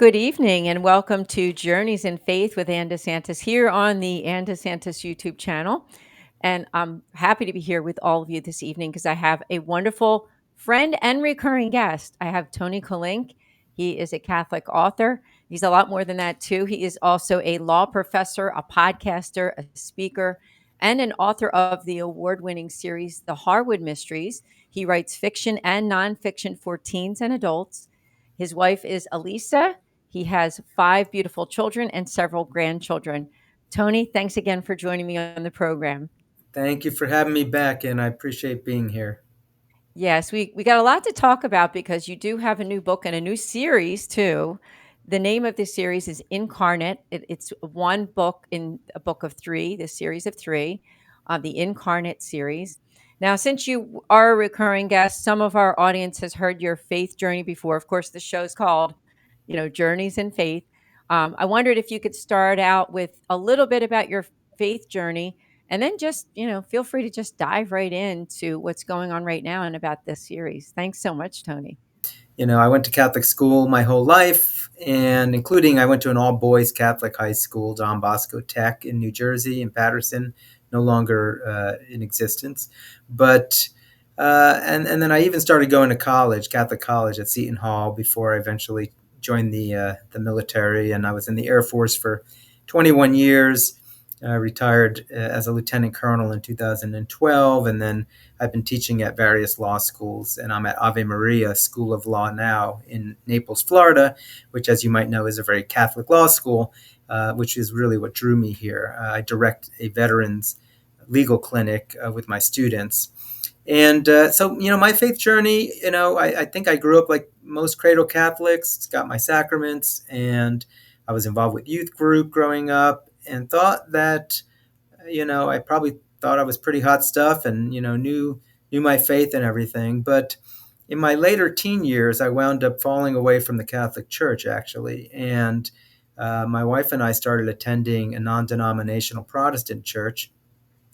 Good evening and welcome to Journeys in Faith with Anne DeSantis here on the Anne DeSantis YouTube channel. And I'm happy to be here with all of you this evening because I have a wonderful friend and recurring guest. I have Tony Kolenc. He is a Catholic author. He's a lot more than that, too. He is also a law professor, a podcaster, a speaker, and an author of the award winning series, The Harwood Mysteries. He writes fiction and nonfiction for teens and adults. His wife is Elisa. He has five beautiful children and several grandchildren. Tony, thanks again for joining me on the program. Thank you for having me back, and I appreciate being here. Yes, we got a lot to talk about because you do have a new book and a new series too. The name of this series is Incarnate. It's one book in a book of three, this series of three, the Incarnate series. Now, since you are a recurring guest, some of our audience has heard your faith journey before. Of course, the show's called, Journeys in Faith. I wondered if you could start out with a little bit about your faith journey and then just, feel free to just dive right into what's going on right now and about this series. Thanks so much, Tony. I went to Catholic school my whole life, and including I went to an all boys Catholic high school, Don Bosco Tech in New Jersey, in Patterson, no longer in existence. But and then I even started going to college, Catholic college at Seton Hall, before I eventually joined the military, and I was in the Air Force for 21 years. Retired as a lieutenant colonel in 2012, and then I've been teaching at various law schools, and I'm at Ave Maria School of Law now in Naples, Florida, which, as you might know, is a very Catholic law school, which is really what drew me here. I direct a veterans legal clinic with my students. And my faith journey, I think I grew up like most cradle Catholics, got my sacraments, and I was involved with youth group growing up and thought that, I probably thought I was pretty hot stuff and, knew my faith and everything. But in my later teen years, I wound up falling away from the Catholic Church, actually. And my wife and I started attending a non denominational Protestant church.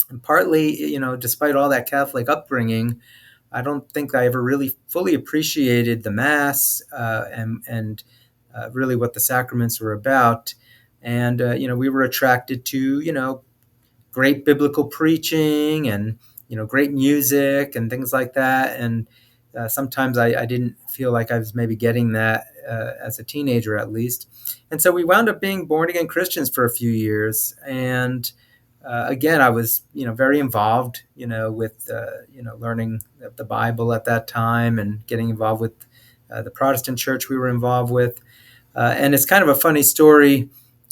And partly, despite all that Catholic upbringing, I don't think I ever really fully appreciated the Mass and really what the sacraments were about. And, we were attracted to, great biblical preaching and, great music and things like that. And sometimes I didn't feel like I was maybe getting that as a teenager, at least. And so we wound up being born again Christians for a few years. And again, I was, very involved, with, learning the Bible at that time and getting involved with the Protestant church we were involved with. And it's kind of a funny story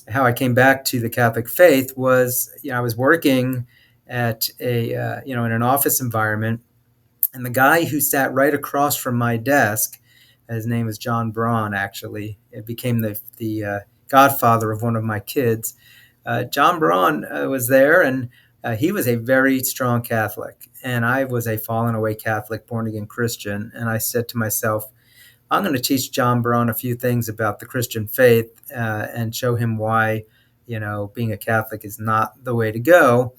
how I came back to the Catholic faith was, I was working at in an office environment, and the guy who sat right across from my desk, his name is John Braun, actually, it became the godfather of one of my kids. John Braun was there, and he was a very strong Catholic, and I was a fallen away Catholic, born again Christian. And I said to myself, I'm going to teach John Braun a few things about the Christian faith and show him why, being a Catholic is not the way to go.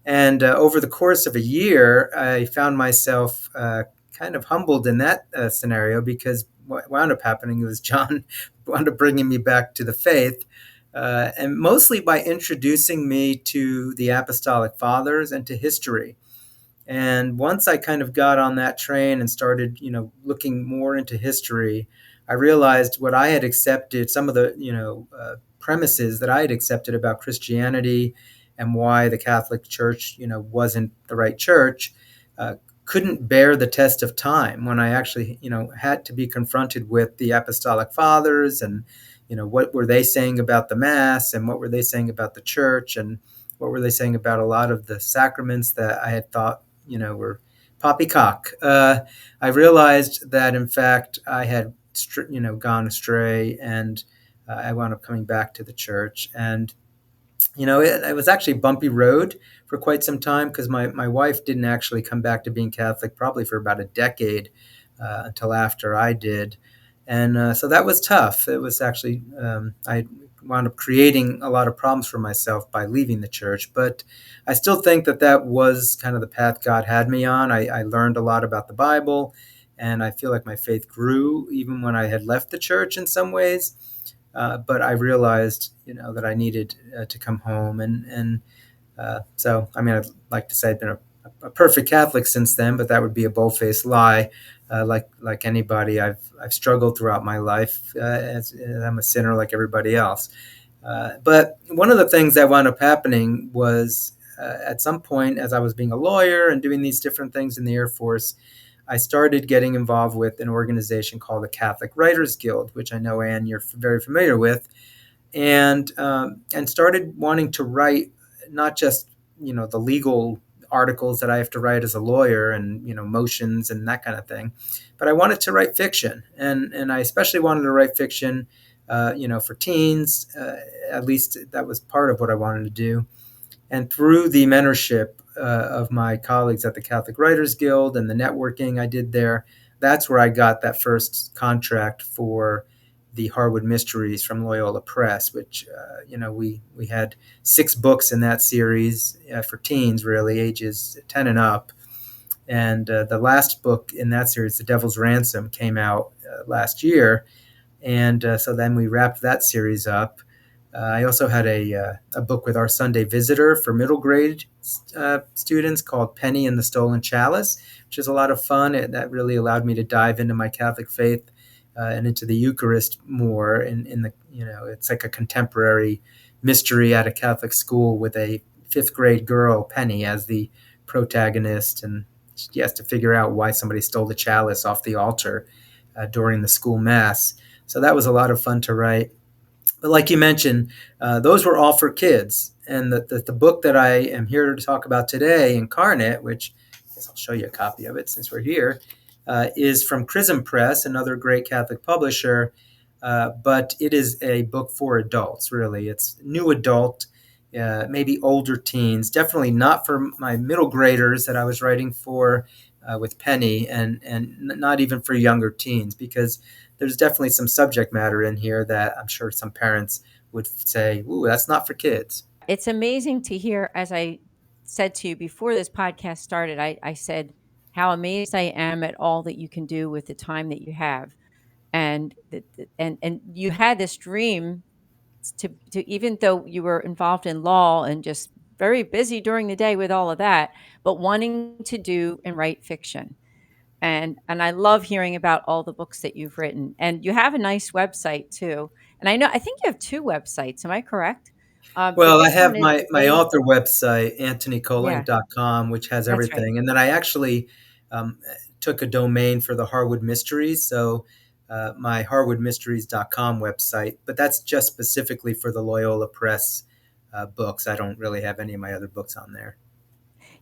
And over the course of a year, I found myself kind of humbled in that scenario, because what wound up happening was John wound up bringing me back to the faith, and mostly by introducing me to the Apostolic Fathers and to history. And once I kind of got on that train and started, looking more into history, I realized what I had accepted, some of the, premises that I had accepted about Christianity and why the Catholic Church, wasn't the right church, couldn't bear the test of time when I actually, had to be confronted with the Apostolic Fathers and, what were they saying about the Mass and what were they saying about the church and what were they saying about a lot of the sacraments that I had thought, were poppycock. I realized that, in fact, I had, gone astray, and I wound up coming back to the church. And, it was actually a bumpy road for quite some time, because my wife didn't actually come back to being Catholic probably for about a decade until after I did. And so that was tough. It was actually, I wound up creating a lot of problems for myself by leaving the church. But I still think that that was kind of the path God had me on. I learned a lot about the Bible, and I feel like my faith grew even when I had left the church in some ways. But I realized, that I needed to come home, and so, I mean, I'd like to say I've been a perfect Catholic since then, but that would be a bold-faced lie. Like anybody, I've struggled throughout my life. I'm a sinner like everybody else. But one of the things that wound up happening was, at some point, as I was being a lawyer and doing these different things in the Air Force, I started getting involved with an organization called the Catholic Writers Guild, which I know, Anne, you're very familiar with, and started wanting to write not just the legal articles that I have to write as a lawyer, and motions and that kind of thing, but I wanted to write fiction, and I especially wanted to write fiction, for teens. At least that was part of what I wanted to do. And through the mentorship of my colleagues at the Catholic Writers Guild and the networking I did there, that's where I got that first contract for the Harwood Mysteries from Loyola Press, which, we had 6 books in that series, for teens, really, ages 10 and up. And the last book in that series, The Devil's Ransom, came out last year. And so then we wrapped that series up. I also had a book with our Sunday Visitor for middle grade students called Penny and the Stolen Chalice, which is a lot of fun. That really allowed me to dive into my Catholic faith and into the Eucharist more. In the it's like a contemporary mystery at a Catholic school with a fifth grade girl, Penny, as the protagonist, and she has to figure out why somebody stole the chalice off the altar during the school mass. So that was a lot of fun to write. But like you mentioned, those were all for kids. And the book that I am here to talk about today, Incarnate, which I guess I'll show you a copy of it since we're here, is from Chrism Press, another great Catholic publisher. But it is a book for adults, really. It's new adult, maybe older teens, definitely not for my middle graders that I was writing for with Penny, and not even for younger teens, because there's definitely some subject matter in here that I'm sure some parents would say, "Ooh, that's not for kids." It's amazing to hear, as I said to you before this podcast started, I said how amazed I am at all that you can do with the time that you have. And you had this dream to even though you were involved in law and just very busy during the day with all of that, but wanting to do and write fiction. And I love hearing about all the books that you've written. And you have a nice website too. And I think you have 2 websites. Am I correct? The Well, I this one have is my A author website, Yeah, anthonykolenc.com, which has that's right. everything. And then I actually um, took a domain for the Harwood Mysteries. So my harwoodmysteries.com website, but that's just specifically for the Loyola Press books. I don't really have any of my other books on there.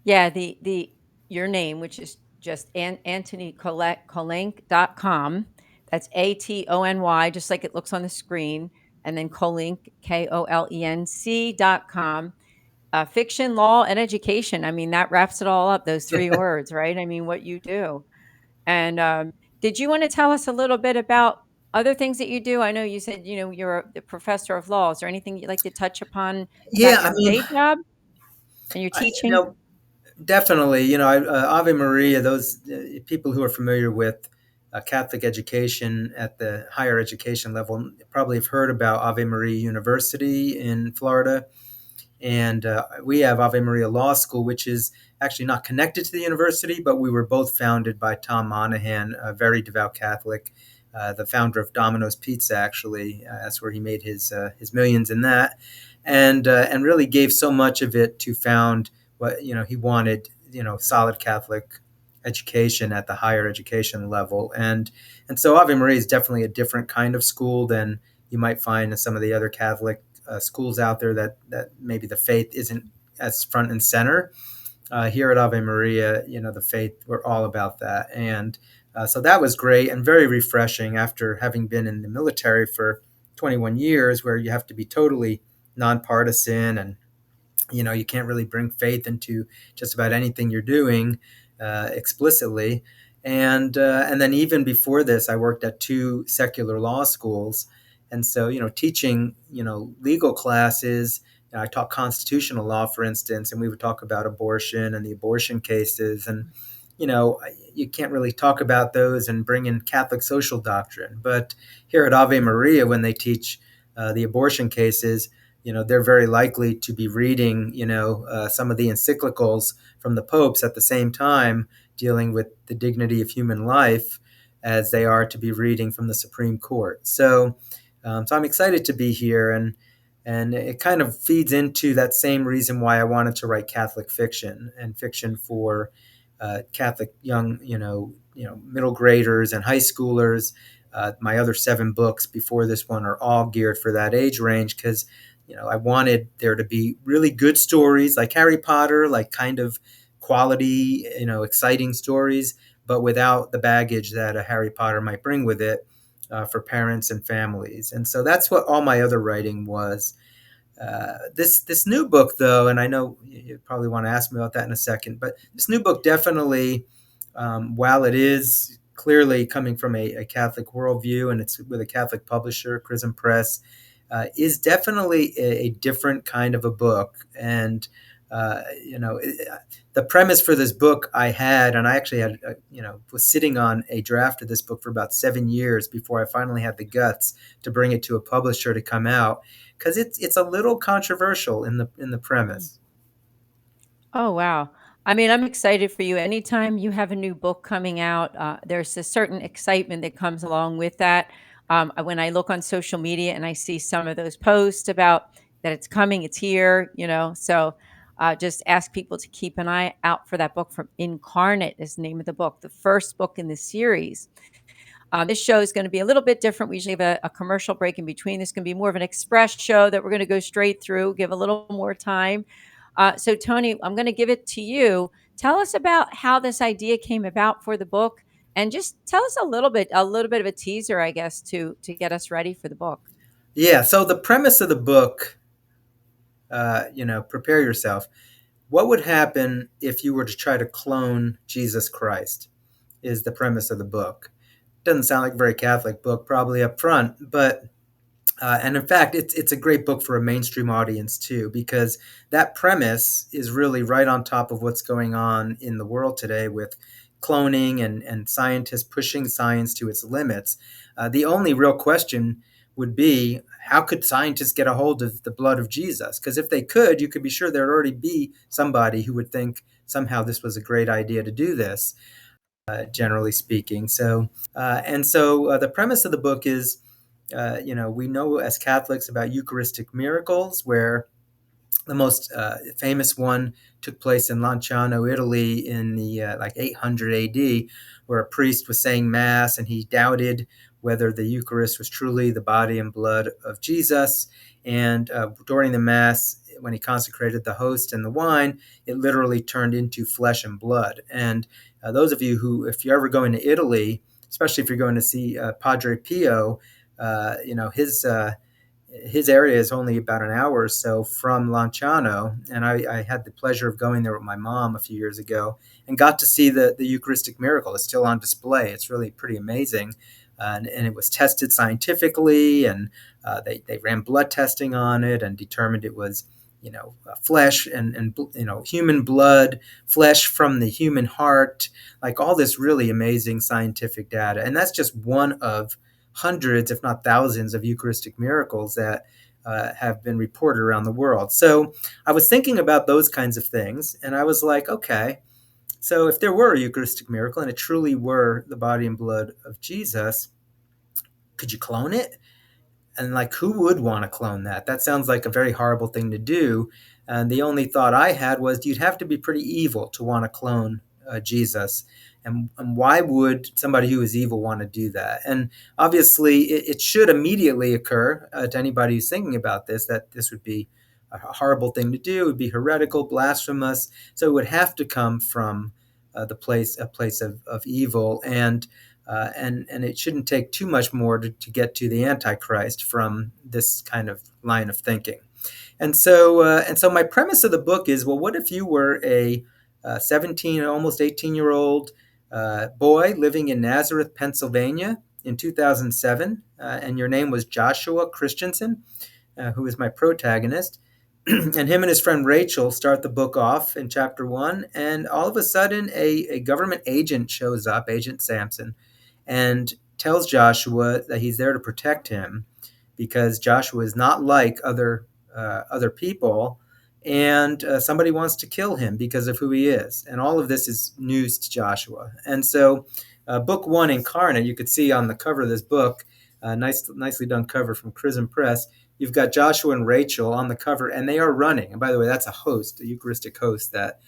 Yeah, the your name, which is just Kolenc.com. That's ATONY, just like it looks on the screen, and then Kolenc, KOLENC.com. Fiction, law, and education. I mean, that wraps it all up, those 3 words, right? I mean, what you do. And did you want to tell us a little bit about other things that you do? I know you said, you're the professor of law. Is there anything you'd like to touch upon Yeah, about I your mean, day job and your I, teaching? definitely. Ave Maria, those people who are familiar with Catholic education at the higher education level probably have heard about Ave Maria University in Florida. And we have Ave Maria Law School, which is actually not connected to the university, but we were both founded by Tom Monahan, a very devout Catholic, the founder of Domino's Pizza. Actually, that's where he made his millions in that, and really gave so much of it to found what he wanted. Solid Catholic education at the higher education level, and so Ave Maria is definitely a different kind of school than you might find in some of the other Catholic schools out there that maybe the faith isn't as front and center. Here at Ave Maria, the faith, we're all about that. And so that was great and very refreshing after having been in the military for 21 years, where you have to be totally nonpartisan, and you can't really bring faith into just about anything you're doing explicitly. And then even before this, I worked at 2 secular law schools, and so teaching legal classes. I taught constitutional law, for instance, and we would talk about abortion and the abortion cases, and you know you can't really talk about those and bring in Catholic social doctrine. But here at Ave Maria, when they teach the abortion cases, they're very likely to be reading, some of the encyclicals from the popes at the same time, dealing with the dignity of human life, as they are to be reading from the Supreme Court. So I'm excited to be here, and it kind of feeds into that same reason why I wanted to write Catholic fiction, and fiction for Catholic young, middle graders and high schoolers. My other 7 books before this one are all geared for that age range, because I wanted there to be really good stories like Harry Potter, like kind of quality, exciting stories, but without the baggage that a Harry Potter might bring with it, for parents and families. And so that's what all my other writing was. This new book, though, and I know you probably want to ask me about that in a second, but this new book definitely, while it is clearly coming from a Catholic worldview, and it's with a Catholic publisher, Chrism Press, is definitely a different kind of a book. And the premise for this book I had, and I actually had, was sitting on a draft of this book for about 7 years before I finally had the guts to bring it to a publisher to come out, because it's a little controversial in the premise. Oh, wow. I mean, I'm excited for you. Anytime you have a new book coming out, there's a certain excitement that comes along with that. When I look on social media and I see some of those posts about that it's coming, it's here, so just ask people to keep an eye out for that book. From Incarnate is the name of the book, the first book in the series. This show is going to be a little bit different. We usually have a commercial break in between. This is going to be more of an express show that we're going to go straight through, give a little more time. So, Tony, I'm going to give it to you. Tell us about how this idea came about for the book, and just tell us a little bit of a teaser, I guess, to get us ready for the book. Yeah. So the premise of the book, prepare yourself. What would happen if you were to try to clone Jesus Christ? Is the premise of the book. Doesn't sound like a very Catholic book, probably up front, but and in fact, it's a great book for a mainstream audience too, because that premise is really right on top of what's going on in the world today with cloning and scientists pushing science to its limits. The only real question would be, how could scientists get a hold of the blood of Jesus? Because if they could, you could be sure there'd already be somebody who would think somehow this was a great idea to do this, generally speaking. So the premise of the book is, we know as Catholics about Eucharistic miracles, where the most famous one took place in Lanciano, Italy, in the like 800 AD, where a priest was saying Mass and he doubted whether the Eucharist was truly the body and blood of Jesus. And during the Mass, when he consecrated the host and the wine, it literally turned into flesh and blood. And those of you who, if you're ever going to Italy, especially if you're going to see Padre Pio, his area is only about an hour or so from Lanciano, and I had the pleasure of going there with my mom a few years ago and got to see the Eucharistic miracle. It's still on display. It's really pretty amazing, and it was tested scientifically, and they ran blood testing on it and determined it was, flesh and human blood, flesh from the human heart, like all this really amazing scientific data. And that's just one of hundreds, if not thousands, of Eucharistic miracles that have been reported around the world. So I was thinking about those kinds of things, and I was like, okay, so if there were a Eucharistic miracle and it truly were the body and blood of Jesus, could you clone it? And like, who would want to clone that? That sounds like a very horrible thing to do. And the only thought I had was, you'd have to be pretty evil to want to clone Jesus. And why would somebody who is evil want to do that? And obviously, it should immediately occur to anybody who's thinking about this that this would be a horrible thing to do. It would be heretical, blasphemous. So it would have to come from a place of evil. And it shouldn't take too much more to get to the Antichrist from this kind of line of thinking. And so my premise of the book is, well, what if you were a 17, almost 18-year-old boy living in Nazareth, Pennsylvania in 2007, and your name was Joshua Christensen, who is my protagonist. And him and his friend Rachel start the book off in chapter 1, and all of a sudden a government agent shows up, Agent Sampson, and tells Joshua that he's there to protect him because Joshua is not like other people, and somebody wants to kill him because of who he is. And all of this is news to Joshua. And so, book one, Incarnate, you could see on the cover of this book, nicely done cover from Chrism Press. You've got Joshua and Rachel on the cover, and they are running. And by the way, that's a host, a Eucharistic host that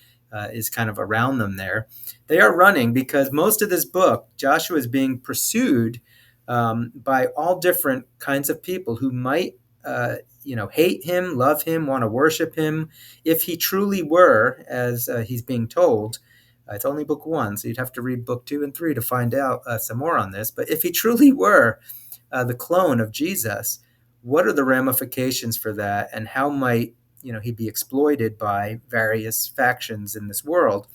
is kind of around them there. They are running because most of this book, Joshua is being pursued by all different kinds of people who might, hate him, love him, want to worship him. If he truly were, as he's being told, it's only book one, so you'd have to read book two and three to find out some more on this. But if he truly were the clone of Jesus, what are the ramifications for that, and how might he be exploited by various factions in this world?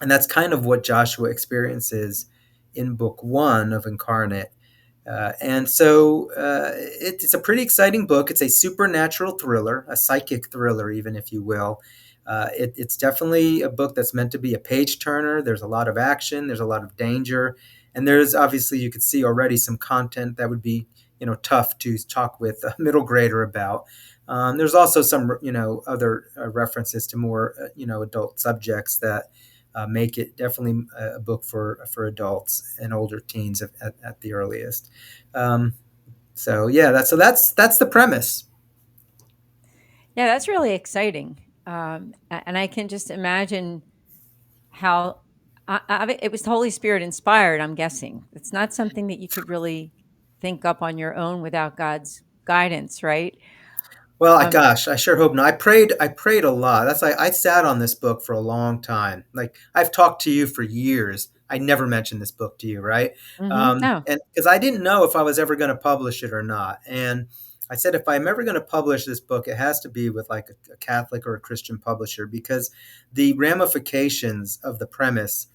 And that's kind of what Joshua experiences in book one of Incarnate. It's a pretty exciting book. It's a supernatural thriller, a psychic thriller, even, if you will. It's definitely a book that's meant to be a page turner. There's a lot of action, there's a lot of danger, and there's obviously, you could see already, some content that would be tough to talk with a middle grader about. There's also some other references to more adult subjects that make it definitely a book for adults and older teens at the earliest. Um, that's the premise. Yeah, that's really exciting. And I can just imagine how it was Holy Spirit inspired, I'm guessing. It's not something that you could really think up on your own without God's guidance, right? Well, Um, gosh, I sure hope not. I prayed a lot. That's like I sat on this book for a long time. Like, I've talked to you for years. I never mentioned this book to you, right? no. And because I didn't know if I was ever going to publish it or not. And I said, if I'm ever going to publish this book, it has to be with like a Catholic or a Christian publisher, because the ramifications of the premise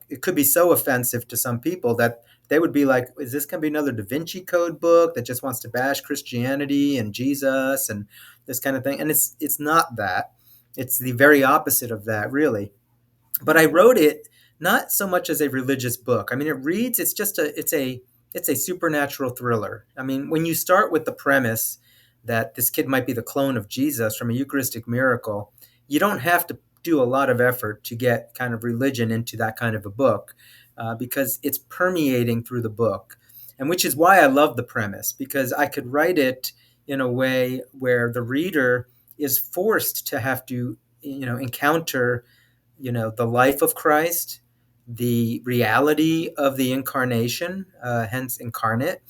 it could be so offensive to some people that they would be like, is this going to be another Da Vinci Code book that just wants to bash Christianity and Jesus and this kind of thing? And it's not that. It's the very opposite of that, really. But I wrote it not so much as a religious book. I mean, it reads, it's a supernatural thriller. I mean, when you start with the premise that this kid might be the clone of Jesus from a Eucharistic miracle, you don't have to do a lot of effort to get kind of religion into that kind of a book, because it's permeating through the book. And which is why I love the premise, because I could write it in a way where the reader is forced to have to encounter the life of Christ, the reality of the incarnation, hence incarnate,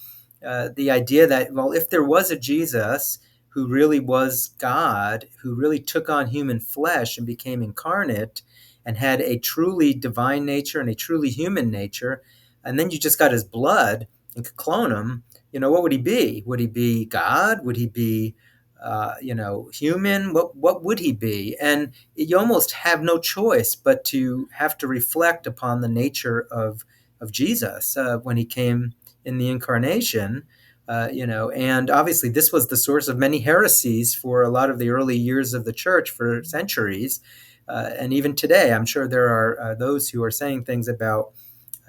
the idea that, well, if there was a Jesus who really was God, who really took on human flesh and became incarnate and had a truly divine nature and a truly human nature, and then you just got his blood and could clone him, what would he be? Would he be God? Would he be human? What would he be? And you almost have no choice but to have to reflect upon the nature of Jesus when he came in the incarnation. And obviously this was the source of many heresies for a lot of the early years of the church for centuries. And even today, I'm sure there are those who are saying things about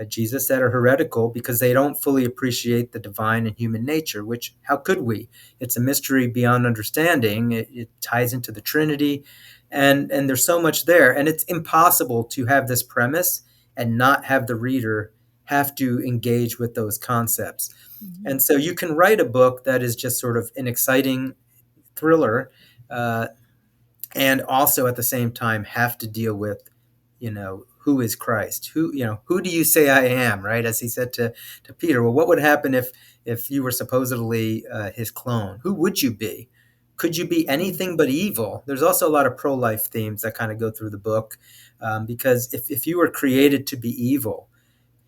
Jesus that are heretical because they don't fully appreciate the divine and human nature, which, how could we? It's a mystery beyond understanding. It ties into the Trinity, and there's so much there. And it's impossible to have this premise and not have the reader have to engage with those concepts. Mhm. And so you can write a book that is just sort of an exciting thriller, uh, and also at the same time have to deal with, who is Christ? Who do you say I am? Right, as he said to Peter. Well, what would happen if you were supposedly his clone? Who would you be? Could you be Mhm. anything but evil? There's also a lot of pro-life themes that kind of go through the book, because if you were created to be evil,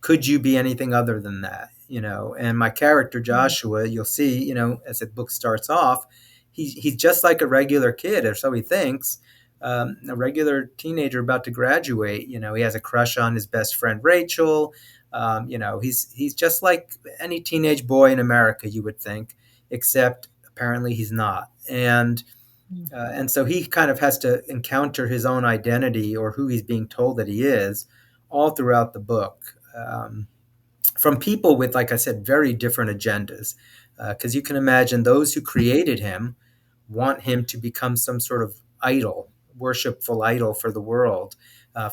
could you be anything other than that? And my character Mhm. Joshua, you'll see, as the book starts off, he's just like a regular kid, or so he thinks, a regular teenager about to graduate. He has a crush on his best friend Rachel. He's just like any teenage boy in America, you would think, except apparently he's not. And so he kind of has to encounter his own identity, or who he's being told that he is, all throughout the book, from people with, like I said, very different agendas. because you can imagine those who created him want him to become some sort of idol, worshipful idol for the world,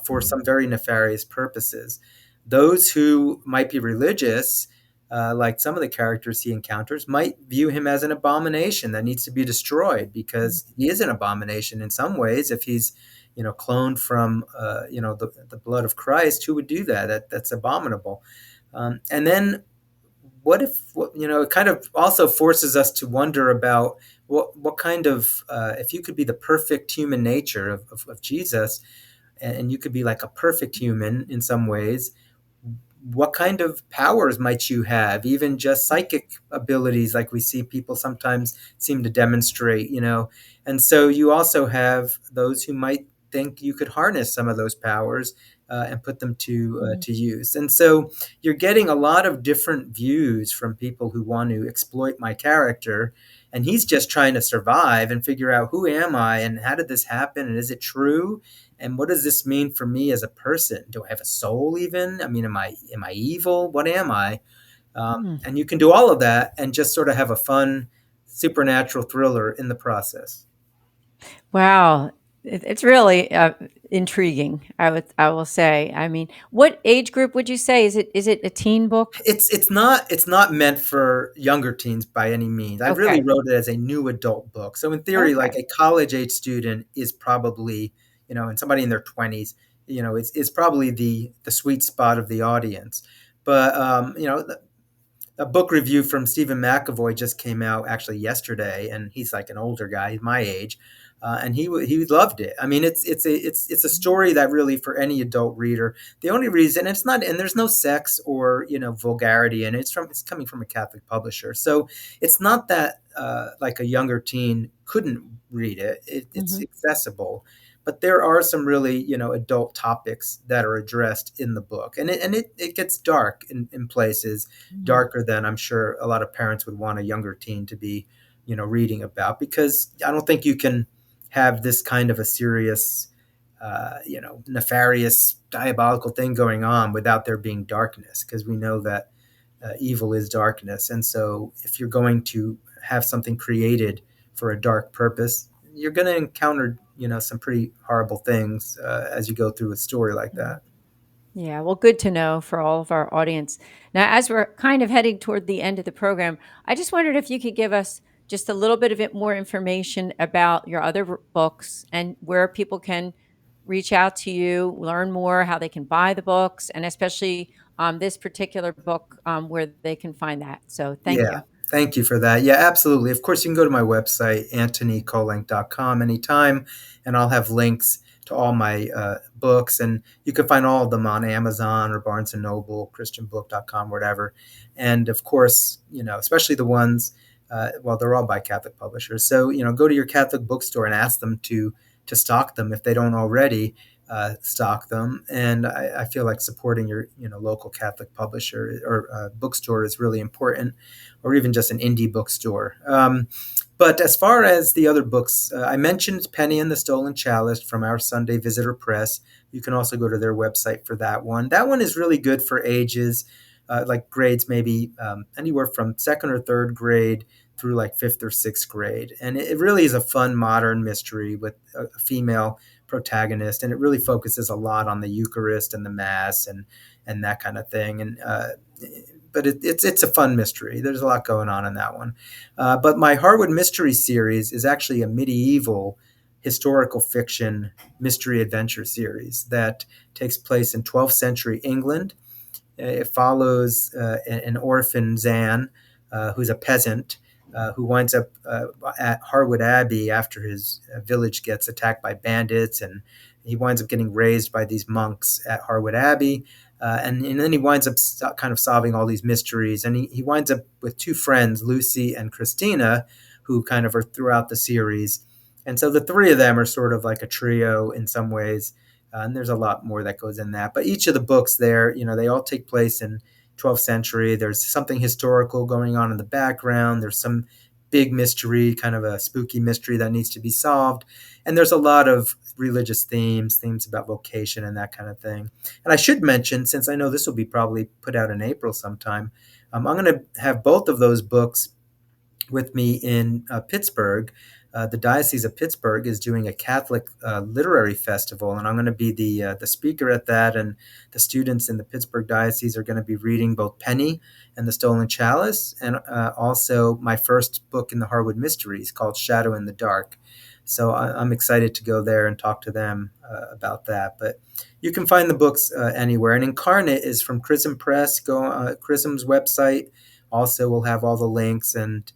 for some very nefarious purposes. Those who might be religious, like some of the characters he encounters, might view him as an abomination that needs to be destroyed because he is an abomination in some ways. If he's, cloned from, the blood of Christ, who would do that? That's abominable. And then what if, it kind of also forces us to wonder about what kind of, if you could be the perfect human nature of Jesus, and you could be like a perfect human in some ways, what kind of powers might you have, even just psychic abilities like we see people sometimes seem to demonstrate. And so you also have those who might think you could harness some of those powers, and put them to use. And so you're getting a lot of different views from people who want to exploit my character, and he's just trying to survive and figure out, who am I and how did this happen and is it true, and what does this mean for me as a person? Do I have a soul even? I mean, am I evil? What am I? Mhm. And you can do all of that and just sort of have a fun supernatural thriller in the process. Wow. It's really intriguing. I will say. I mean, what age group would you say? Is it a teen book? It's not meant for younger teens by any means. I really Okay. wrote it as a new adult book. So in theory, like Okay. a college age student is probably, and somebody in their 20s, is probably the sweet spot of the audience. But a book review from Stephen McAvoy just came out actually yesterday, and he's like an older guy, he's my age, and he loved it. I mean, it's a story that really for any adult reader. The only reason it's not, and there's no sex or vulgarity in it. It's coming from a Catholic publisher, so it's not that like a younger teen couldn't read it. It's Mhm. accessible. But there are some really, adult topics that are addressed in the book, and it gets dark in places, Mhm. darker than I'm sure a lot of parents would want a younger teen to be, reading about, because I don't think you can have this kind of a serious, nefarious, diabolical thing going on without there being darkness, because we know that evil is darkness. And so if you're going to have something created for a dark purpose, you're going to encounter, some pretty horrible things as you go through a story like Mhm. that. Yeah, well, good to know for all of our audience. Now, as we're kind of heading toward the end of the program, I just wondered if you could give us just a little bit of more information about your other books and where people can reach out to you, learn more, how they can buy the books, and especially this particular book where they can find that. So, thank Yeah, you. thank you for that. Yeah, absolutely. Of course, you can go to my website, antonykolenc.com, anytime, and I'll have links to all my books, and you can find all of them on Amazon or Barnes and Noble, christianbook.com, whatever. And of course, especially the ones, well, they're all by Catholic publishers. So, go to your Catholic bookstore and ask them to stock them if they don't already stock them. And I feel like supporting your, local Catholic publisher or bookstore is really important, or even just an indie bookstore. But as far as the other books, I mentioned Penny and the Stolen Chalice from Our Sunday Visitor Press. You can also go to their website for that one. That one is really good for ages, like grades maybe anywhere from second or third grade through like fifth or sixth grade. And it really is a fun modern mystery with a female protagonist, and it really focuses a lot on the Eucharist and the Mass and that kind of thing. And but it's a fun mystery. There's a lot going on in that one. But my Harwood Mystery series is actually a medieval historical fiction mystery adventure series that takes place in 12th century England. It follows an orphan, Zan, who's a peasant, who winds up at Harwood Abbey after his village gets attacked by bandits, and he winds up getting raised by these monks at Harwood Abbey. And then he winds up kind of solving all these mysteries. And he winds up with two friends, Lucy and Christina, who kind of are throughout the series. And so the three of them are sort of like a trio in some ways, and there's a lot more that goes in that. But each of the books there, they all take place in 12th century. There's something historical going on in the background. There's some big mystery, kind of a spooky mystery that needs to be solved. And there's a lot of religious themes about vocation and that kind of thing. And I should mention, since I know this will be probably put out in April sometime, I'm going to have both of those books with me in Pittsburgh. The Diocese of Pittsburgh is doing a Catholic literary festival, and I'm going to be the speaker at that. And the students in the Pittsburgh Diocese are going to be reading both Penny and the Stolen Chalice, and also my first book in the Harwood Mysteries called Shadow in the Dark. So I'm excited to go there and talk to them about that. But you can find the books anywhere. And Incarnate is from Chrism Press. Go Chrism's website. Also, will have all the links, and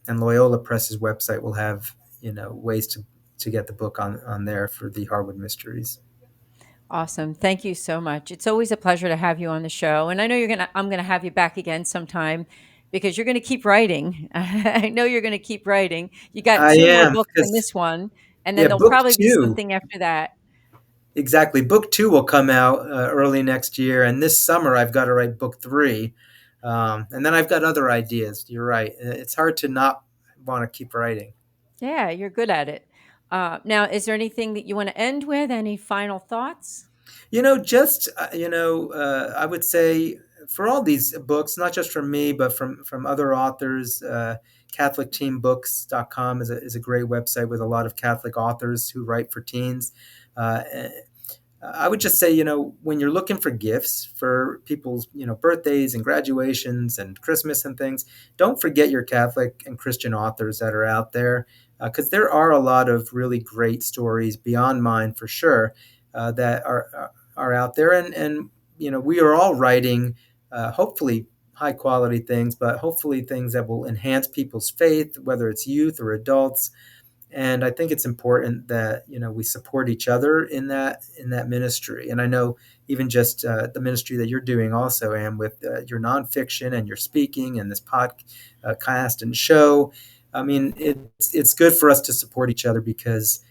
Loyola Press's website will have ways to get the book on there for the Harwood Mysteries. Awesome. Thank you so much. It's always a pleasure to have you on the show. And I know I'm going to have you back again sometime because you're going to keep writing. I know you're going to keep writing. You got I two more am books in because this one, and then yeah, there'll book probably be two. something after that. Exactly. Book two will come out early next year, and this summer I've got to write book three, and then I've got other ideas. You're right. It's hard to not want to keep writing. Yeah, you're good at it. Now, is there anything that you want to end with? Any final thoughts? Just I would say for all these books, not just from me, but from other authors, CatholicTeenBooks.com is a great website with a lot of Catholic authors who write for teens. Uh, I would just say, when you're looking for gifts for people's, birthdays and graduations and Christmas and things, don't forget your Catholic and Christian authors that are out there, because there are a lot of really great stories beyond mine for sure that are out there, and we are all writing, hopefully high quality things, but hopefully things that will enhance people's faith, whether it's youth or adults. And I think it's important that we support each other in that ministry. And I know even just the ministry that you're doing also, Anne, with your nonfiction and your speaking and this podcast and show. I mean, it's good for us to support each other because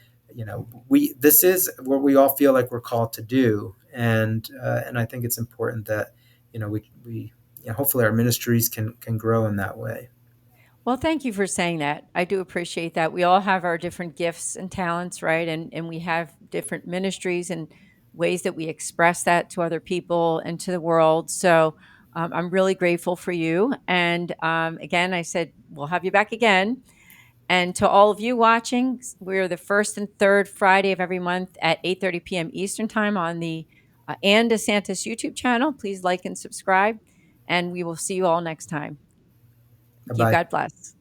we this is what we all feel like we're called to do, and I think it's important that we hopefully our ministries can grow in that way. Well, thank you for saying that. I do appreciate that. We all have our different gifts and talents, right? And we have different ministries and ways that we express that to other people and to the world. So I'm really grateful for you. And again, I said, we'll have you back again. And to all of you watching, we're the first and third Friday of every month at 8:30 p.m. Eastern Time on the Anne DeSantis YouTube channel. Please like and subscribe, and we will see you all next time. Bye You bye. God bless.